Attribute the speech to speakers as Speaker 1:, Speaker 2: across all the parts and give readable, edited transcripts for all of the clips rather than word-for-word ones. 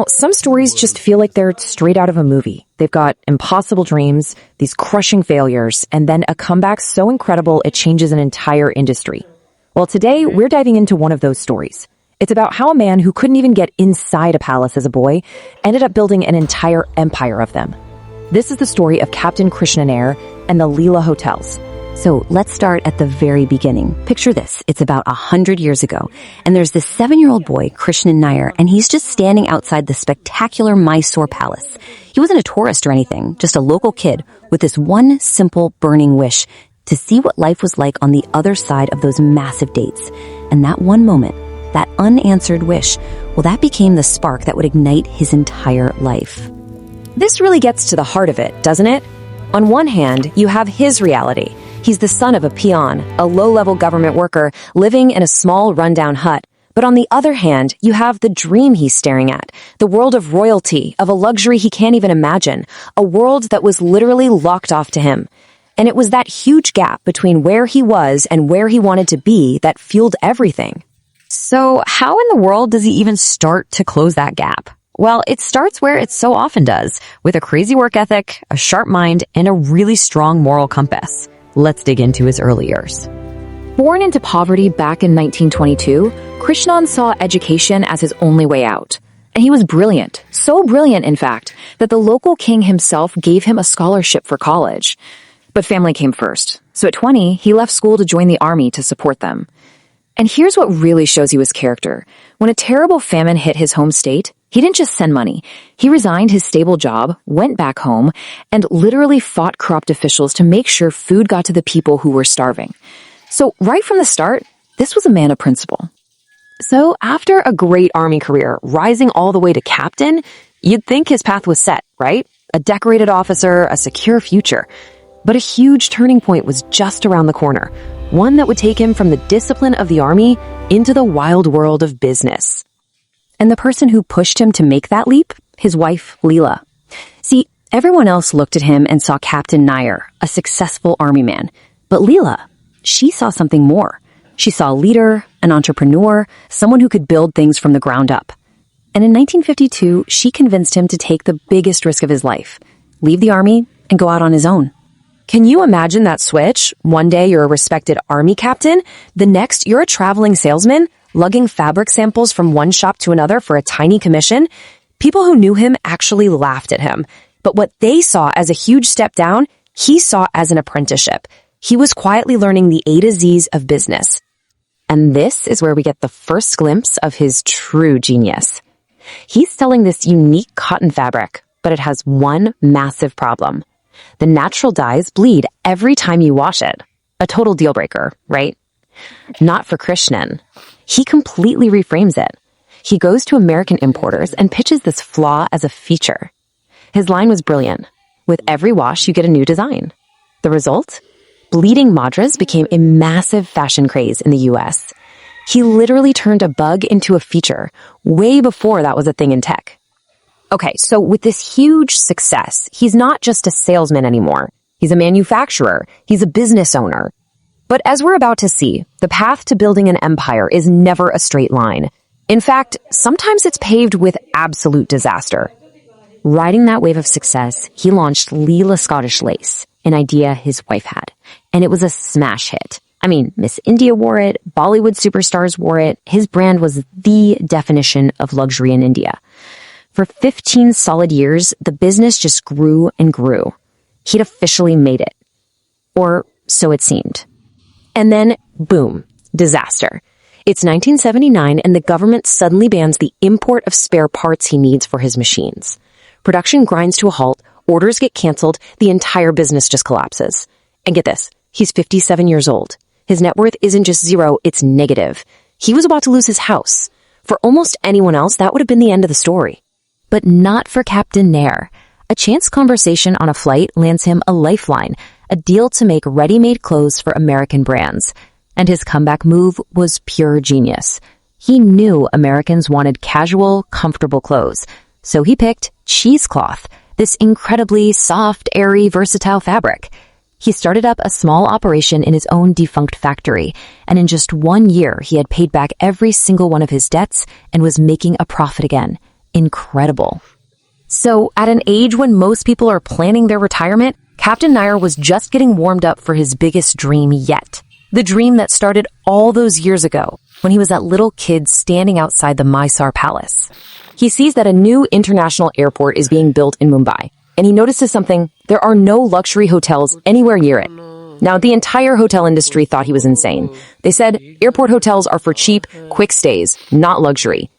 Speaker 1: Some stories just feel like they're straight out of a movie. They've got impossible dreams, these crushing failures, and then a comeback so incredible it changes an entire industry. Well, today we're diving into one of those stories. It's about how a man who couldn't even get inside a palace as a boy ended up building an entire empire of them. This is the story of Captain Krishna Nair and the Leela Hotels.
Speaker 2: So let's start at the very beginning. Picture this. It's about 100 years ago, and there's this 7-year-old boy, Krishna Nair, and he's just standing outside the spectacular Mysore Palace. He wasn't a tourist or anything, just a local kid with this one simple burning wish to see what life was like on the other side of those massive dates. And that one moment, that unanswered wish, well, that became the spark that would ignite his entire life.
Speaker 1: This really gets to the heart of it, doesn't it? On one hand, you have his reality. He's the son of a peon, a low-level government worker living in a small, rundown hut. But on the other hand, you have the dream he's staring at, the world of royalty, of a luxury he can't even imagine, a world that was literally locked off to him. And it was that huge gap between where he was and where he wanted to be that fueled everything.
Speaker 2: So how in the world does he even start to close that gap? Well, it starts where it so often does, with a crazy work ethic, a sharp mind, and a really strong moral compass. Let's dig into his early years.
Speaker 1: Born into poverty back in 1922, Krishnan saw education as his only way out. And he was brilliant, so brilliant, in fact, that the local king himself gave him a scholarship for college. But family came first, so at 20, he left school to join the army to support them. And here's what really shows you his character. When a terrible famine hit his home state, he didn't just send money. He resigned his stable job, went back home, and literally fought corrupt officials to make sure food got to the people who were starving. So right from the start, this was a man of principle. So after a great army career, rising all the way to captain, you'd think his path was set, right? A decorated officer, a secure future. But a huge turning point was just around the corner, one that would take him from the discipline of the army into the wild world of business. And the person who pushed him to make that leap? His wife, Leela. See, everyone else looked at him and saw Captain Nair, a successful army man. But Leela, she saw something more. She saw a leader, an entrepreneur, someone who could build things from the ground up. And in 1952, she convinced him to take the biggest risk of his life, leave the army and go out on his own. Can you imagine that switch? One day you're a respected army captain, the next you're a traveling salesman, lugging fabric samples from one shop to another for a tiny commission? People who knew him actually laughed at him. But what they saw as a huge step down, he saw as an apprenticeship. He was quietly learning the A to Z's of business. And this is where we get the first glimpse of his true genius. He's selling this unique cotton fabric, but it has one massive problem. The natural dyes bleed every time you wash it. A total deal breaker, right? Not for Krishnan. He completely reframes it. He goes to American importers and pitches this flaw as a feature. His line was brilliant. With every wash, you get a new design. The result? Bleeding madras became a massive fashion craze in the US. He literally turned a bug into a feature, way before that was a thing in tech. Okay, so with this huge success, he's not just a salesman anymore. He's a manufacturer. He's a business owner. But as we're about to see, the path to building an empire is never a straight line. In fact, sometimes it's paved with absolute disaster. Riding that wave of success, he launched Leela Scottish Lace, an idea his wife had. And it was a smash hit. I mean, Miss India wore it, Bollywood superstars wore it. His brand was the definition of luxury in India. For 15 solid years, the business just grew and grew. He'd officially made it. Or so it seemed. And then, boom, disaster. It's 1979 and the government suddenly bans the import of spare parts he needs for his machines. Production grinds to a halt, orders get canceled, the entire business just collapses. And get this, he's 57 years old. His net worth isn't just zero, it's negative. He was about to lose his house. For almost anyone else, that would have been the end of the story. But not for Captain Nair. A chance conversation on a flight lands him a lifeline, a deal to make ready-made clothes for American brands. And his comeback move was pure genius. He knew Americans wanted casual, comfortable clothes. So he picked cheesecloth, this incredibly soft, airy, versatile fabric. He started up a small operation in his own defunct factory, and in just 1 year, he had paid back every single one of his debts and was making a profit again. incredible. So, at an age when most people are planning their retirement, Captain Nair was just getting warmed up for his biggest dream yet. The dream that started all those years ago when he was that little kid standing outside the Mysore Palace. He sees that a new international airport is being built in Mumbai, and he notices something: there are no luxury hotels anywhere near it. Now, the entire hotel industry thought he was insane. They said airport hotels are for cheap, quick stays, not luxury.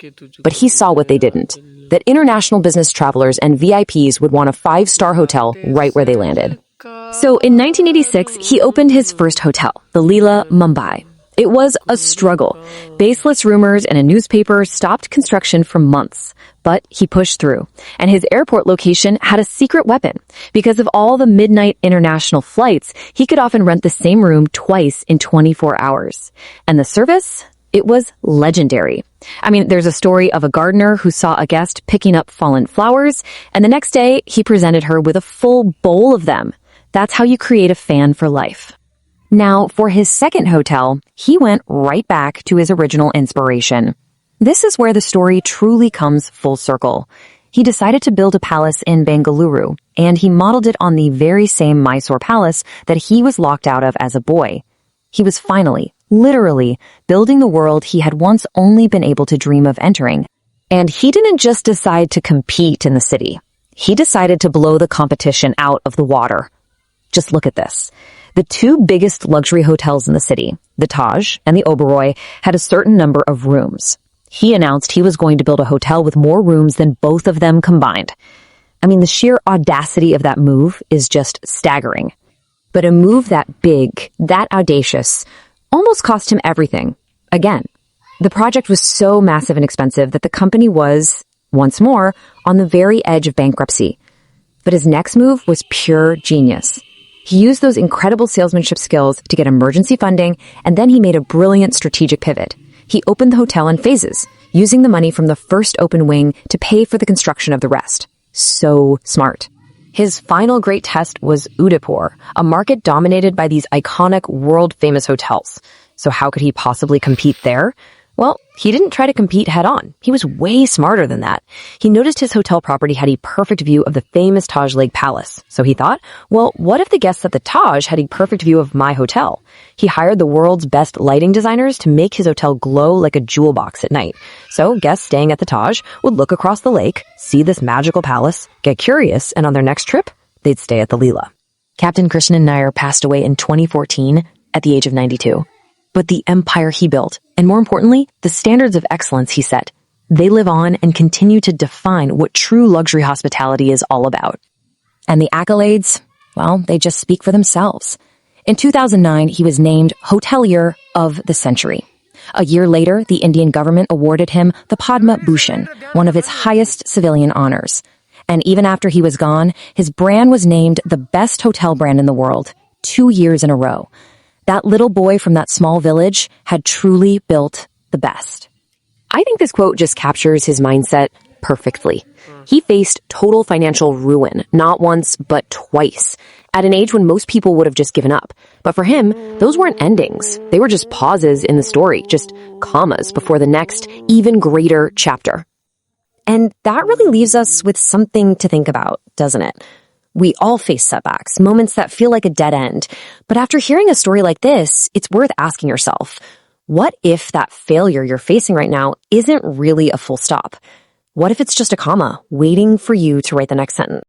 Speaker 1: But he saw what they didn't: that international business travelers and VIPs would want a 5-star hotel right where they landed. So in 1986, he opened his first hotel, the Leela Mumbai. It was a struggle. Baseless rumors and a newspaper stopped construction for months. But he pushed through, and his airport location had a secret weapon. Because of all the midnight international flights, he could often rent the same room twice in 24 hours. And the service? It was legendary. I mean, there's a story of a gardener who saw a guest picking up fallen flowers, and the next day he presented her with a full bowl of them. That's how you create a fan for life. Now, for his second hotel, he went right back to his original inspiration. This is where the story truly comes full circle. He decided to build a palace in Bengaluru, and he modeled it on the very same Mysore Palace that he was locked out of as a boy. He was finally, literally, building the world he had once only been able to dream of entering. And he didn't just decide to compete in the city. He decided to blow the competition out of the water. Just look at this. The two biggest luxury hotels in the city, the Taj and the Oberoi, had a certain number of rooms. He announced he was going to build a hotel with more rooms than both of them combined. I mean, the sheer audacity of that move is just staggering. But a move that big, that audacious, almost cost him everything. Again, the project was so massive and expensive that the company was, once more, on the very edge of bankruptcy. But his next move was pure genius. He used those incredible salesmanship skills to get emergency funding, and then he made a brilliant strategic pivot. He opened the hotel in phases, using the money from the first open wing to pay for the construction of the rest. So smart. His final great test was Udaipur, a market dominated by these iconic, world-famous hotels. So how could he possibly compete there? Well, he didn't try to compete head-on. He was way smarter than that. He noticed his hotel property had a perfect view of the famous Taj Lake Palace. So he thought, well, what if the guests at the Taj had a perfect view of my hotel? He hired the world's best lighting designers to make his hotel glow like a jewel box at night. So guests staying at the Taj would look across the lake, see this magical palace, get curious, and on their next trip, they'd stay at the Leela. Captain Krishnan Nair passed away in 2014 at the age of 92. But the empire he built, and more importantly, the standards of excellence he set, they live on and continue to define what true luxury hospitality is all about. And the accolades, well, they just speak for themselves. In 2009, he was named Hotelier of the Century. A year later, the Indian government awarded him the Padma Bhushan, one of its highest civilian honors. And even after he was gone, his brand was named the best hotel brand in the world, 2 years in a row. That little boy from that small village had truly built the best. I think this quote just captures his mindset perfectly. He faced total financial ruin, not once, but twice, at an age when most people would have just given up. But for him, those weren't endings. They were just pauses in the story, just commas before the next, even greater chapter. And that really leaves us with something to think about, doesn't it? We all face setbacks, moments that feel like a dead end. But after hearing a story like this, it's worth asking yourself, what if that failure you're facing right now isn't really a full stop? What if it's just a comma waiting for you to write the next sentence?